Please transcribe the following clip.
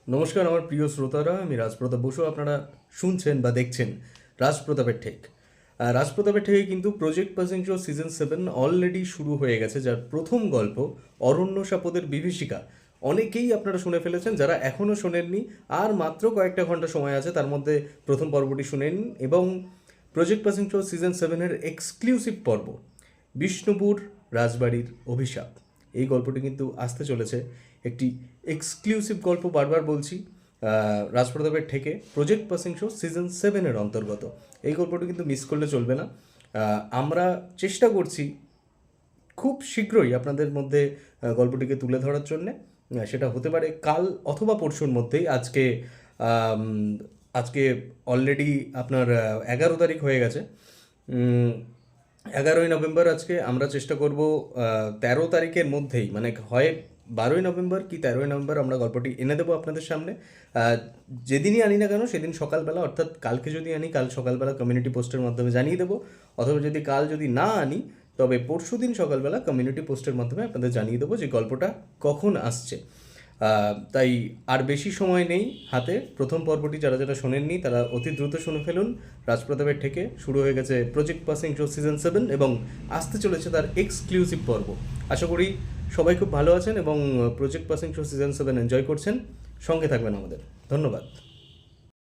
নমস্কার আমার প্রিয় শ্রোতারা, আমি রাজপ্রতাপ বসু। আপনারা শুনছেন বা দেখছেন রাজপ্রতাপের ঠেক। রাজপ্রতাপের ঠেকে কিন্তু প্রজেক্ট প্যাসেঞ্জার সিজন 7 অলরেডি শুরু হয়ে গেছে, যার প্রথম গল্প অরণ্য সাপদের বিভীষিকা অনেকেই আপনারা শুনে ফেলেছেন। যারা এখনও শোনেননি, আর মাত্র কয়েকটা ঘন্টা সময় আছে, তার মধ্যে প্রথম পর্বটি শুনে নিন। এবং প্রজেক্ট প্যাসেঞ্জার সিজন 7-এর এক্সক্লুসিভ পর্ব বিষ্ণুপুর রাজবাড়ির অভিশাপ, এই গল্পটি কিন্তু আসতে চলেছে। একটি এক্সক্লুসিভ গল্প, বারবার বলছি, রাজপ্রতাপের ঠেকে প্রজেক্ট প্যাসেঞ্জার সিজন 7-এর অন্তর্গত। এই গল্পটি কিন্তু মিস করলে চলবে না। আমরা চেষ্টা করছি খুব শীঘ্রই আপনাদের মধ্যে গল্পটিকে তুলে ধরার জন্যে। সেটা হতে পারে কাল অথবা পরশুর মধ্যেই। আম, আজকে অলরেডি আপনার 11 তারিখ হয়ে গেছে। 11ই নভেম্বর আজকে। আমরা চেষ্টা করব 13 তারিখের মধ্যেই, মানে হয় 12ই নভেম্বর কি 13ই নভেম্বর আমরা গল্পটি এনে দেবো আপনাদের সামনে। যেদিনই আনি না কেন সেদিন সকালবেলা, অর্থাৎ কালকে যদি আনি কাল সকালবেলা কমিউনিটি পোস্টের মাধ্যমে জানিয়ে দেবো, অথবা যদি না আনি তবে পরশু দিন সকালবেলা কমিউনিটি পোস্টের মাধ্যমে আপনাদের জানিয়ে দেবো যে গল্পটা কখন আসছে। তাই আর বেশি সময় নেই হাতে। প্রথম পর্বটি যারা যারা শোনেননি তারা অতি দ্রুত শুনে ফেলুন। রাজপ্রতাপের ঠেকে শুরু হয়ে গেছে প্রজেক্ট প্যাসেঞ্জার সিজন 7 এবং আসতে চলেছে তার এক্সক্লুসিভ পর্ব। আশা করি সবাই খুব ভালো আছেন এবং প্রজেক্ট প্যাসেঞ্জার সিজন 7 এনজয় করছেন। সঙ্গে থাকবেন আমাদের। ধন্যবাদ।